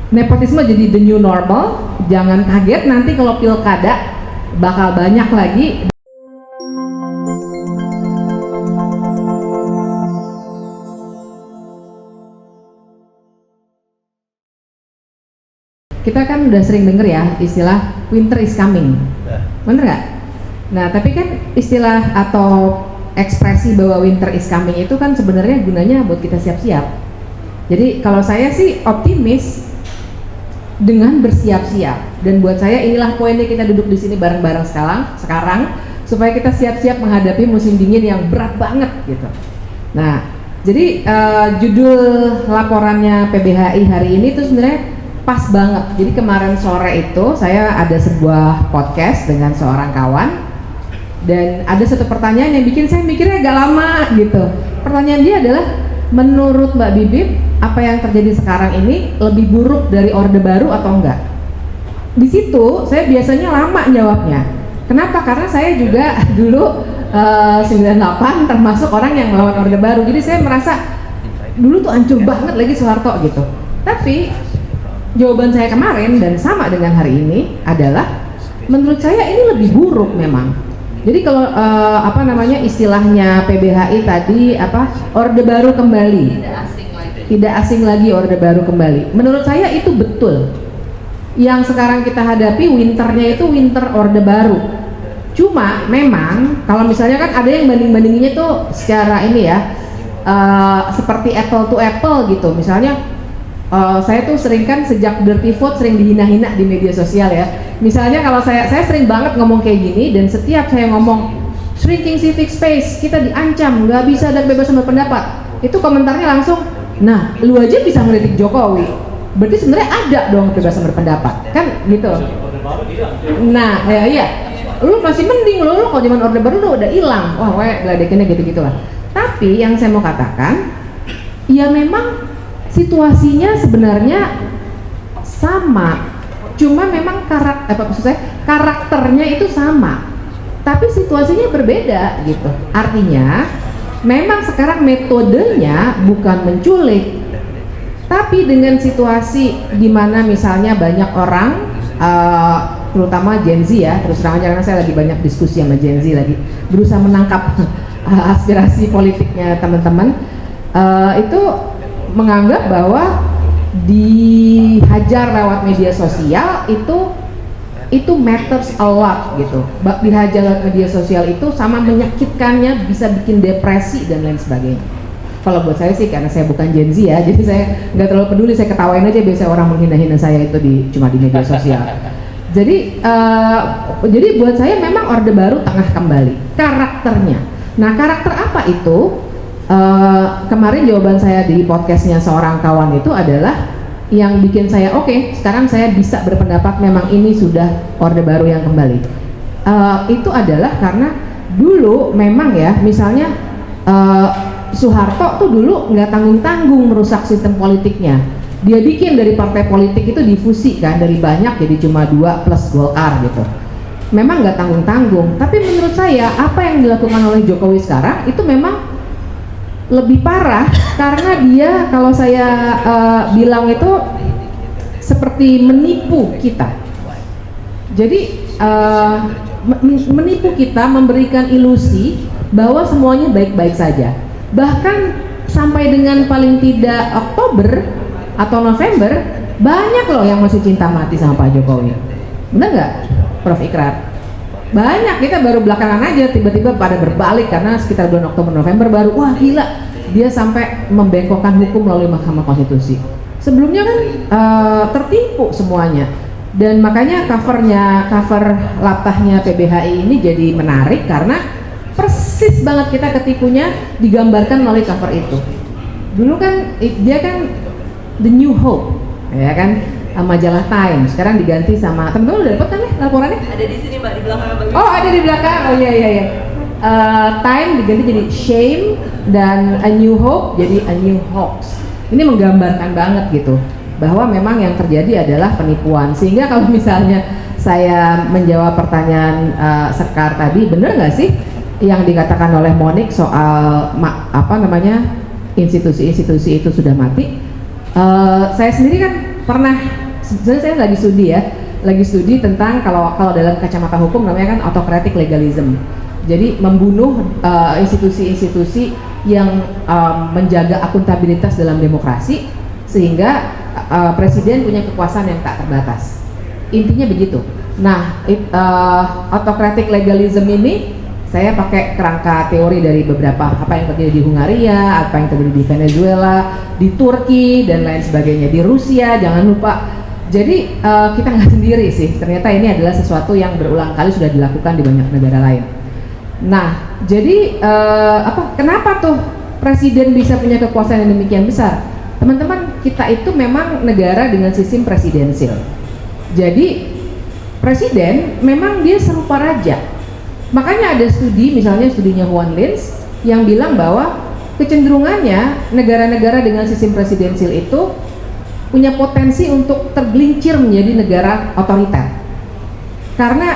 nepotisme jadi the new normal. Jangan kaget nanti kalau pilkada bakal banyak lagi. Kita kan udah sering denger ya istilah winter is coming, bener nggak? Nah tapi kan istilah atau ekspresi bahwa winter is coming itu kan sebenarnya gunanya buat kita siap-siap. Jadi kalau saya sih optimis dengan bersiap-siap, dan buat saya inilah poinnya kita duduk di sini bareng-bareng sekarang supaya kita siap-siap menghadapi musim dingin yang berat banget gitu. Nah jadi judul laporannya PBHI hari ini tuh sebenarnya pas banget. Jadi kemarin sore itu saya ada sebuah podcast dengan seorang kawan, dan ada satu pertanyaan yang bikin saya mikirnya agak lama gitu. Pertanyaan dia adalah, menurut Mbak Bibip, apa yang terjadi sekarang ini lebih buruk dari Orde Baru atau enggak? Di situ saya biasanya lama jawabnya. Kenapa? Karena saya juga dulu 98 termasuk orang yang melawan Orde Baru. Jadi saya merasa dulu tuh hancur banget lagi Soeharto gitu. Tapi jawaban saya kemarin dan sama dengan hari ini adalah, menurut saya ini lebih buruk memang. Jadi kalau istilahnya PBHI tadi Orde Baru kembali, tidak asing lagi Orde Baru kembali. Menurut saya itu betul. Yang sekarang kita hadapi winternya itu winter Orde Baru. Cuma memang kalau misalnya kan ada yang banding-bandinginnya tuh secara ini ya, seperti apple to apple gitu. Misalnya saya tuh sering kan sejak Dirty Vote sering dihina-hina di media sosial ya. Misalnya kalau saya sering banget ngomong kayak gini, dan setiap saya ngomong shrinking civic space, kita diancam, nggak bisa ada kebebasan berpendapat, itu komentarnya langsung, nah lu aja bisa ngeritik Jokowi, berarti sebenarnya ada dong kebebasan berpendapat, kan gitu. Nah ya iya, lu masih mending lu kalau zaman Orde Baru lu udah hilang, wah geladekinnya gitu-gitulah. Tapi yang saya mau katakan, ya memang situasinya sebenarnya sama, cuma memang karakternya itu sama, tapi situasinya berbeda gitu. Artinya memang sekarang metodenya bukan menculik, tapi dengan situasi di mana misalnya banyak orang, terutama Gen Z ya, terus terang aja karena saya lagi banyak diskusi sama Gen Z, lagi berusaha menangkap aspirasi politiknya teman-teman, itu menganggap bahwa dihajar lewat media sosial itu matters a lot gitu. Dihajar lewat media sosial itu sama menyakitkannya, bisa bikin depresi dan lain sebagainya. Kalau buat saya sih, karena saya bukan Gen Z ya, jadi saya nggak terlalu peduli, saya ketawain aja biasa orang menghina-hina saya itu cuma di media sosial. Jadi buat saya memang Orde Baru tengah kembali karakternya. Nah karakter apa itu? Kemarin jawaban saya di podcastnya seorang kawan itu adalah yang bikin saya oke, sekarang saya bisa berpendapat memang ini sudah Orde Baru yang kembali. Itu adalah karena dulu memang ya, misalnya Soeharto tuh dulu nggak tanggung-tanggung merusak sistem politiknya. Dia bikin dari partai politik itu difusi kan, dari banyak jadi cuma 2 plus Golkar gitu. Memang nggak tanggung-tanggung, tapi menurut saya apa yang dilakukan oleh Jokowi sekarang itu memang lebih parah, karena dia kalau saya bilang itu seperti menipu kita. Jadi menipu kita, memberikan ilusi bahwa semuanya baik-baik saja. Bahkan sampai dengan paling tidak Oktober atau November, banyak loh yang masih cinta mati sama Pak Jokowi. Benar nggak, Prof. Ikrar? Banyak, kita baru belakangan aja tiba-tiba pada berbalik karena sekitar bulan Oktober November baru, wah gila, dia sampai membengkokkan hukum melalui Mahkamah Konstitusi. Sebelumnya kan tertipu semuanya, dan makanya cover latahnya PBHI ini jadi menarik karena persis banget kita ketipunya digambarkan melalui cover itu. Dulu kan dia kan The New Hope, ya kan, majalah Time, sekarang diganti sama, teman-teman udah dapat kan ya laporannya? Ada di sini Mbak, di belakang Mbak. Oh ada di belakang, oh iya. Time diganti jadi Shame, dan A New Hope jadi A New Hoax. Ini menggambarkan banget gitu bahwa memang yang terjadi adalah penipuan. Sehingga kalau misalnya saya menjawab pertanyaan Sekar tadi, bener nggak sih yang dikatakan oleh Monik soal institusi-institusi itu sudah mati? Saya sendiri kan pernah, sebenarnya saya lagi studi tentang kalau dalam kacamata hukum namanya kan autocratic legalism. Jadi membunuh institusi-institusi yang menjaga akuntabilitas dalam demokrasi sehingga presiden punya kekuasaan yang tak terbatas. Intinya begitu. Nah, autocratic legalism ini saya pakai kerangka teori dari beberapa apa yang terjadi di Hungaria, apa yang terjadi di Venezuela, di Turki dan lain sebagainya, di Rusia jangan lupa. Jadi kita nggak sendiri sih, ternyata ini adalah sesuatu yang berulang kali sudah dilakukan di banyak negara lain. Nah, jadi kenapa tuh presiden bisa punya kekuasaan yang demikian besar? Teman-teman, kita itu memang negara dengan sistem presidensil. Jadi presiden memang dia serupa raja. Makanya ada studi, misalnya studinya Juan Lins yang bilang bahwa kecenderungannya negara-negara dengan sistem presidensil itu punya potensi untuk tergelincir menjadi negara otoriter. Karena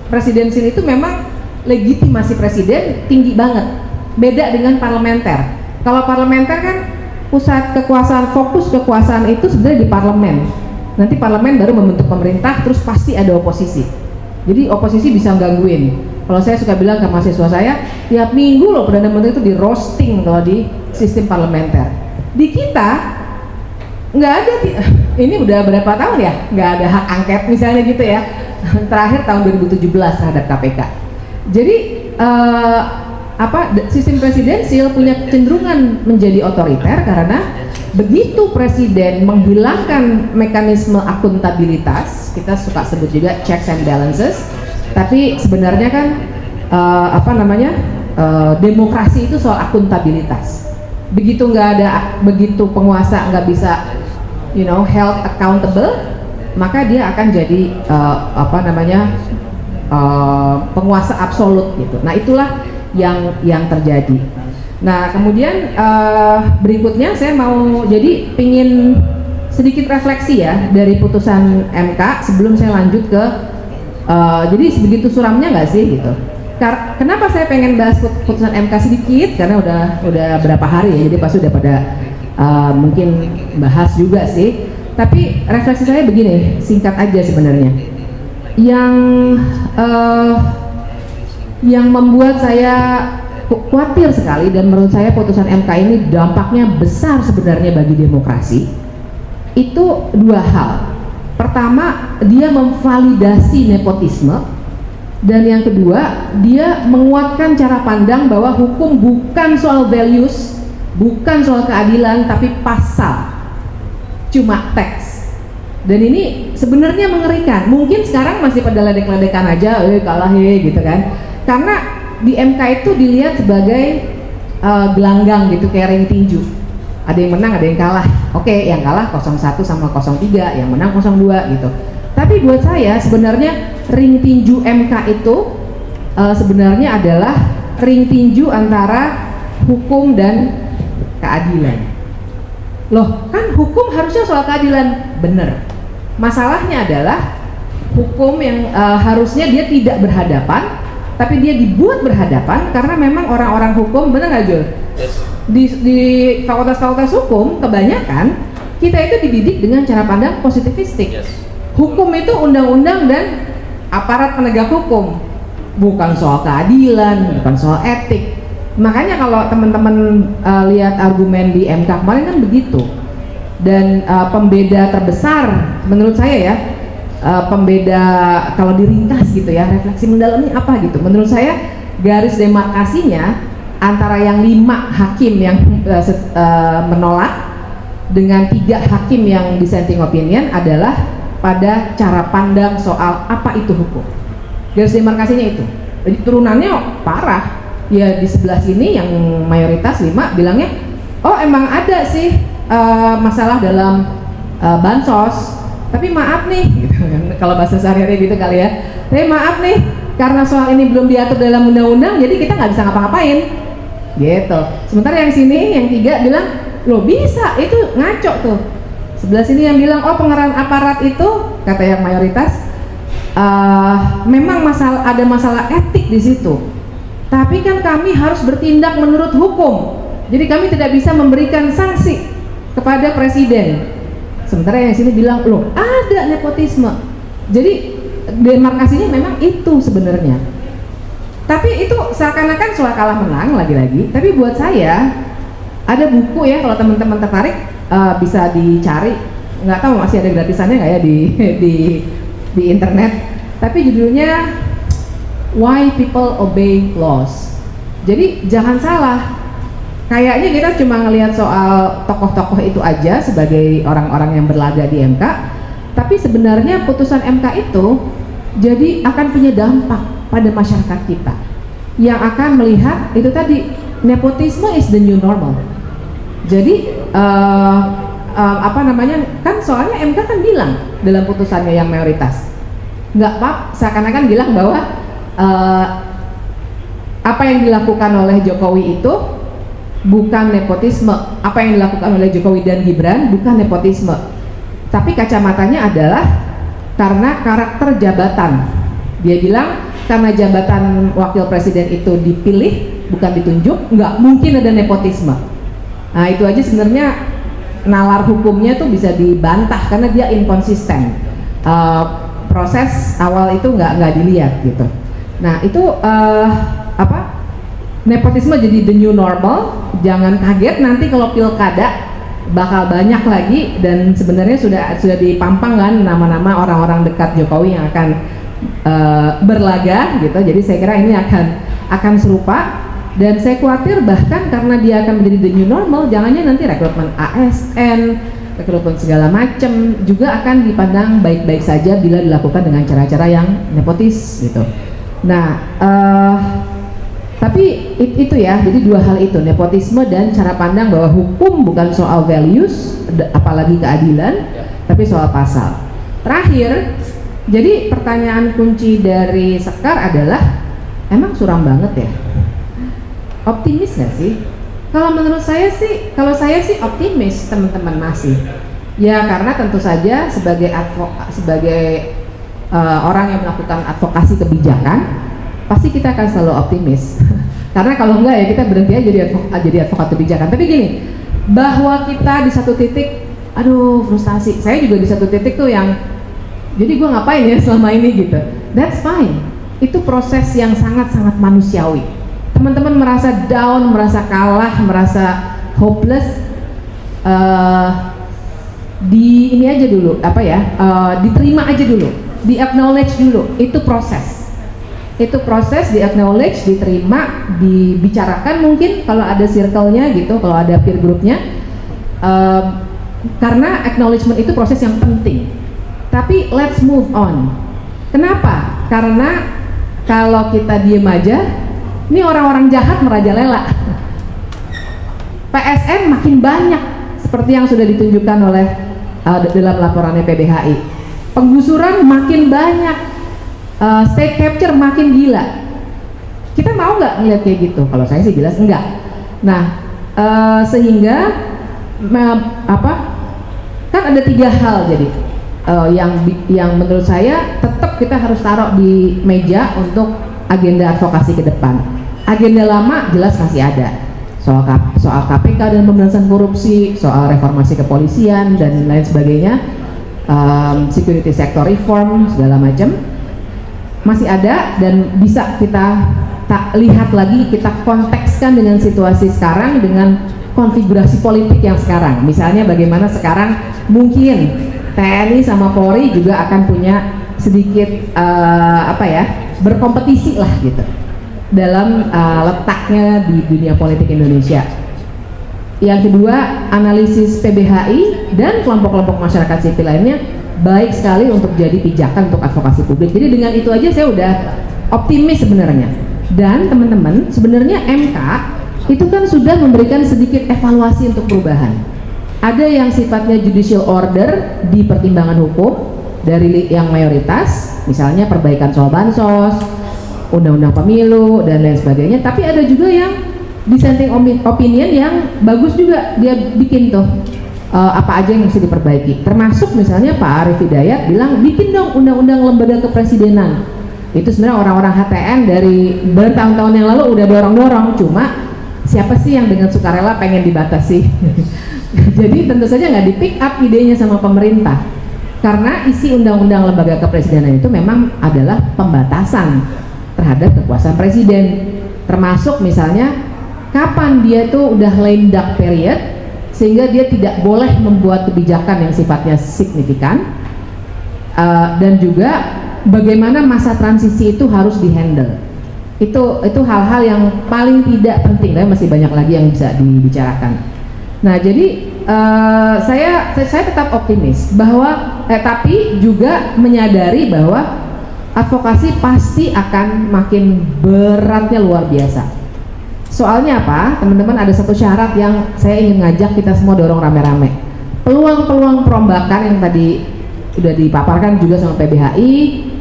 presidensil itu memang legitimasi presiden tinggi banget. Beda dengan parlementer. Kalau parlementer kan pusat kekuasaan, fokus kekuasaan itu sebenarnya di parlemen. Nanti parlemen baru membentuk pemerintah, terus pasti ada oposisi. Jadi oposisi bisa gangguin. Kalau saya suka bilang ke mahasiswa saya, tiap minggu loh Perdana Menteri itu di roasting kalau di sistem parlementer. Di kita nggak ada, ini udah berapa tahun ya, nggak ada hak angket misalnya gitu ya. Terakhir tahun 2017 terhadap KPK. Jadi sistem presidensil punya kecenderungan menjadi otoriter karena begitu presiden menghilangkan mekanisme akuntabilitas, kita suka sebut juga checks and balances, tapi sebenarnya kan demokrasi itu soal akuntabilitas. Begitu penguasa nggak bisa held accountable, maka dia akan jadi penguasa absolut gitu. Nah, itulah yang terjadi. Nah, kemudian berikutnya saya mau pingin sedikit refleksi ya dari putusan MK sebelum saya lanjut ke jadi sebegitu suramnya nggak sih gitu. Kenapa saya pengen bahas putusan MK sedikit, karena udah berapa hari ya, jadi pasti udah pada mungkin bahas juga sih. Tapi refleksi saya begini, singkat aja sebenarnya. Yang membuat saya khawatir sekali dan menurut saya putusan MK ini dampaknya besar sebenarnya bagi demokrasi itu dua hal. Pertama, dia memvalidasi nepotisme, dan yang kedua, dia menguatkan cara pandang bahwa hukum bukan soal values, bukan soal keadilan, tapi pasal, cuma teks. Dan ini sebenarnya mengerikan. Mungkin sekarang masih pada ledek-ledekan aja, kalah gitu kan, karena di MK itu dilihat sebagai gelanggang gitu, kayak ring tinju. Ada yang menang, ada yang kalah. Oke, yang kalah 01 sama 03, yang menang 02 gitu. Tapi buat saya sebenarnya ring tinju MK itu sebenarnya adalah ring tinju antara hukum dan keadilan. Loh, kan hukum harusnya soal keadilan, bener. Masalahnya adalah hukum yang harusnya dia tidak berhadapan, tapi dia dibuat berhadapan karena memang orang-orang hukum, bener nggak Jul? Yes. Di fakultas-fakultas hukum kebanyakan kita itu dididik dengan cara pandang positivistik. Yes. Hukum itu undang-undang dan aparat penegak hukum, bukan soal keadilan, bukan soal etik. Makanya kalau teman-teman lihat argumen di MK kemarin kan begitu. Dan pembeda terbesar menurut saya ya, pembeda kalau diringkas gitu ya, refleksi mendalam ini apa gitu, menurut saya garis demarkasinya antara yang 5 hakim yang menolak dengan 3 hakim yang dissenting opinion adalah pada cara pandang soal apa itu hukum. Garis demarkasinya itu, jadi turunannya parah ya. Di sebelah sini yang mayoritas 5 bilangnya, oh emang ada sih masalah dalam bansos, tapi maaf nih gitu kan, kalau bahasa sehari-hari gitu kali ya, tapi maaf nih karena soal ini belum diatur dalam undang-undang, jadi kita nggak bisa ngapa-ngapain gitu. Sementara yang sini yang 3 bilang, loh bisa, itu ngaco tuh. Sebelah sini yang bilang, oh pengerahan aparat itu, kata yang mayoritas, memang ada masalah etik di situ, tapi kan kami harus bertindak menurut hukum, jadi kami tidak bisa memberikan sanksi kepada presiden. sementara yang sini bilang loh ada nepotisme. Jadi demarkasinya memang itu sebenarnya. Tapi itu seakan-akan soal kalah menang lagi-lagi. Tapi buat saya ada buku ya, kalau teman-teman tertarik bisa dicari. Nggak tahu masih ada gratisannya nggak ya di internet. Tapi judulnya Why People Obey Laws. Jadi jangan salah. Kayaknya kita cuma ngelihat soal tokoh-tokoh itu aja sebagai orang-orang yang berlaga di MK, tapi sebenarnya putusan MK itu jadi akan punya dampak pada masyarakat kita yang akan melihat itu tadi, nepotisme is the new normal. Jadi apa namanya, kan soalnya MK kan bilang dalam putusannya yang mayoritas nggak apa, seakan-akan bilang bahwa apa yang dilakukan oleh Jokowi itu bukan nepotisme, apa yang dilakukan oleh Jokowi dan Gibran bukan nepotisme, tapi kacamatanya adalah karena karakter jabatan. Dia bilang karena jabatan wakil presiden itu dipilih bukan ditunjuk, nggak mungkin ada nepotisme. Nah itu aja sebenarnya nalar hukumnya tuh bisa dibantah karena dia inkonsisten. Proses awal itu nggak dilihat gitu. Nah itu apa? Nepotisme jadi the new normal. Jangan kaget nanti kalau pilkada bakal banyak lagi, dan sebenarnya sudah dipampang kan nama-nama orang-orang dekat Jokowi yang akan berlaga gitu. Jadi saya kira ini akan serupa, dan saya khawatir bahkan karena dia akan menjadi the new normal, jangannya nanti rekrutmen ASN, rekrutmen segala macam juga akan dipandang baik-baik saja bila dilakukan dengan cara-cara yang nepotis gitu. Nah tapi itu ya, jadi dua hal itu, nepotisme dan cara pandang bahwa hukum bukan soal values apalagi keadilan, tapi soal pasal. Terakhir, jadi pertanyaan kunci dari Sekar adalah emang suram banget ya? Optimis nggak sih? Kalau menurut saya sih, kalau saya sih optimis teman-teman masih. Ya karena tentu saja sebagai orang yang melakukan advokasi kebijakan, pasti kita akan selalu optimis. Karena kalau enggak ya kita berhenti aja jadi advokat kebijakan. Tapi gini, bahwa kita di satu titik, aduh frustasi. Saya juga di satu titik tuh yang, jadi gue ngapain ya selama ini gitu. That's fine. Itu proses yang sangat-sangat manusiawi. Teman-teman merasa down, merasa kalah, merasa hopeless, ini aja dulu, apa ya, diterima aja dulu, di acknowledge dulu. Itu proses. Itu proses, di acknowledge, diterima, dibicarakan mungkin kalau ada circle-nya gitu, kalau ada peer group-nya, karena acknowledgement itu proses yang penting. Tapi let's move on. Kenapa? Karena kalau kita diem aja, ini orang-orang jahat merajalela. PSN makin banyak seperti yang sudah ditunjukkan oleh dalam laporannya PBHI. Penggusuran makin banyak. State capture makin gila. Kita mau nggak ngeliat kayak gitu? Kalau saya sih jelas enggak. Nah, sehingga kan ada tiga hal jadi yang menurut saya tetap kita harus taruh di meja untuk agenda advokasi ke depan. Agenda lama jelas masih ada, soal KPK dan pemberantasan korupsi, soal reformasi kepolisian dan lain sebagainya, security sector reform segala macam. Masih ada dan bisa kita lihat lagi, kita kontekskan dengan situasi sekarang, dengan konfigurasi politik yang sekarang. Misalnya bagaimana sekarang mungkin TNI sama Polri juga akan punya sedikit berkompetisi lah gitu dalam letaknya di dunia politik Indonesia. Yang kedua, analisis PBHI dan kelompok-kelompok masyarakat sipil lainnya baik sekali untuk jadi pijakan untuk advokasi publik. Jadi dengan itu aja saya udah optimis sebenarnya. Dan teman-teman, sebenarnya MK itu kan sudah memberikan sedikit evaluasi untuk perubahan. Ada yang sifatnya judicial order di pertimbangan hukum dari yang mayoritas, misalnya perbaikan soal bansos, undang-undang pemilu dan lain sebagainya. Tapi ada juga yang dissenting opinion yang bagus juga, dia bikin tuh apa aja yang mesti diperbaiki, termasuk misalnya Pak Arief Hidayat bilang bikin dong undang-undang lembaga kepresidenan. Itu sebenarnya orang-orang HTN dari bertahun-tahun yang lalu udah dorong-dorong, cuma siapa sih yang dengan sukarela pengen dibatasi Jadi tentu saja nggak di pick up idenya sama pemerintah, karena isi undang-undang lembaga kepresidenan itu memang adalah pembatasan terhadap kekuasaan presiden, termasuk misalnya kapan dia tuh udah lame duck period sehingga dia tidak boleh membuat kebijakan yang sifatnya signifikan, dan juga bagaimana masa transisi itu harus dihandle. Itu hal-hal yang paling tidak penting, tapi masih banyak lagi yang bisa dibicarakan. Nah, jadi saya tetap optimis bahwa tapi juga menyadari bahwa advokasi pasti akan makin beratnya luar biasa. Soalnya apa? Teman-teman, ada satu syarat yang saya ingin ngajak kita semua dorong rame-rame. Peluang-peluang perombakan yang tadi sudah dipaparkan juga sama PBHI,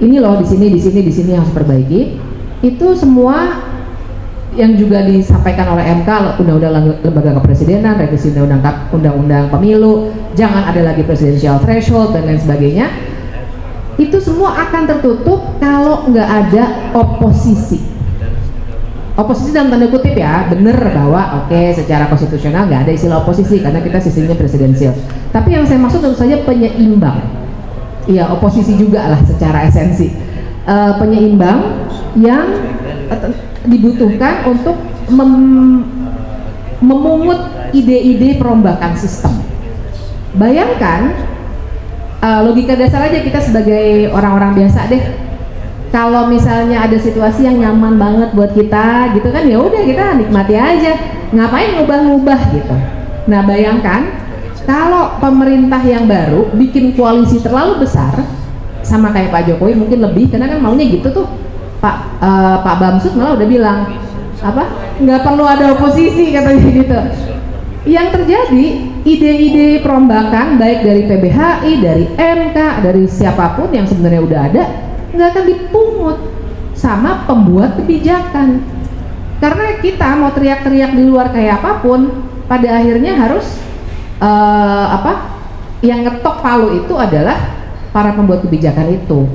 ini loh di sini harus perbaiki. Itu semua yang juga disampaikan oleh MK, undang-undang lembaga kepresidenan, revisi undang-undang pemilu, jangan ada lagi presidential threshold dan lain sebagainya. Itu semua akan tertutup kalau nggak ada oposisi. Oposisi dalam tanda kutip ya, bener bahwa oke, secara konstitusional nggak ada istilah oposisi karena kita sistemnya presidensial. Tapi yang saya maksud tentu saja penyeimbang. Iya, oposisi juga lah secara esensi. Penyeimbang yang dibutuhkan untuk memungut ide-ide perombakan sistem. Bayangkan, logika dasar aja kita sebagai orang-orang biasa deh, kalau misalnya ada situasi yang nyaman banget buat kita gitu kan, ya udah kita nikmati aja, ngapain ngubah-ngubah gitu. Nah, bayangkan kalau pemerintah yang baru bikin koalisi terlalu besar sama kayak Pak Jokowi, mungkin lebih, karena kan maunya gitu tuh. Pak Bamsud malah udah bilang apa, nggak perlu ada oposisi katanya gitu. Yang terjadi, ide-ide perombakan baik dari PBHI, dari MK, dari siapapun yang sebenarnya udah ada, nggak akan dipungut sama pembuat kebijakan. Karena kita mau teriak-teriak di luar kayak apapun, pada akhirnya harus yang ngetok palu itu adalah para pembuat kebijakan itu.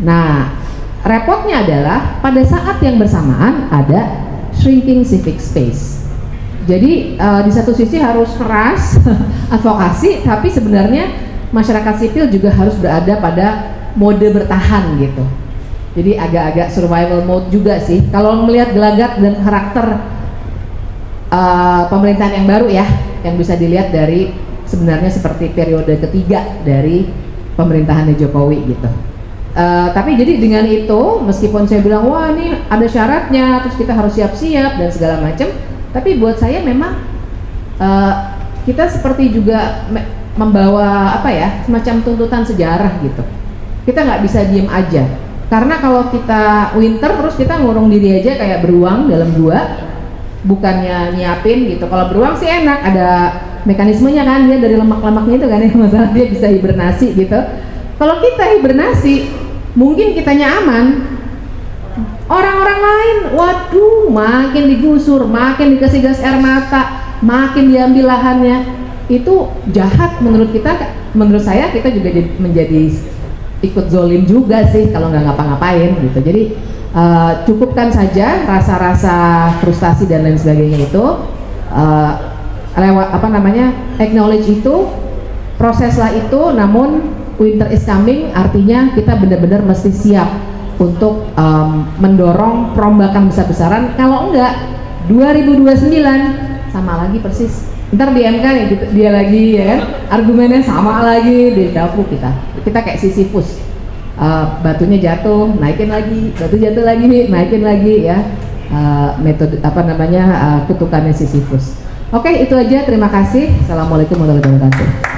Nah, repotnya adalah pada saat yang bersamaan ada shrinking civic space. Jadi di satu sisi harus keras advokasi, tapi sebenarnya masyarakat sipil juga harus berada pada mode bertahan gitu. Jadi agak-agak survival mode juga sih. Kalau melihat gelagat dan karakter pemerintahan yang baru ya, yang bisa dilihat dari sebenarnya seperti periode ketiga dari pemerintahan Jokowi gitu. Tapi jadi dengan itu, meskipun saya bilang wah ini ada syaratnya, terus kita harus siap-siap dan segala macam, tapi buat saya memang kita seperti juga membawa apa ya, semacam tuntutan sejarah gitu. Kita nggak bisa diem aja, karena kalau kita winter terus kita ngurung diri aja kayak beruang dalam gua, bukannya nyiapin gitu. Kalau beruang sih enak, ada mekanismenya kan, dia dari lemak-lemaknya itu kan ya, masalah dia bisa hibernasi gitu. Kalau kita hibernasi, mungkin kitanya aman, orang-orang lain waduh makin digusur, makin dikasih gas air mata, makin diambil lahannya. Itu jahat menurut kita, menurut saya kita juga menjadi ikut zolim juga sih kalau nggak ngapa-ngapain gitu. Jadi cukupkan saja rasa-rasa frustasi dan lain sebagainya itu, lewat acknowledge itu, proseslah itu. Namun winter is coming, artinya kita benar-benar mesti siap untuk mendorong perombakan besar-besaran. Kalau enggak, 2029 sama lagi persis. Ntar di MK nih dia lagi ya kan, argumennya sama lagi, di dapur kita kayak Sisyphus, batunya jatuh, naikin lagi, batu jatuh lagi, naikin lagi ya, metode kutukannya Sisyphus. Oke, itu aja, terima kasih. Assalamualaikum warahmatullahi wabarakatuh.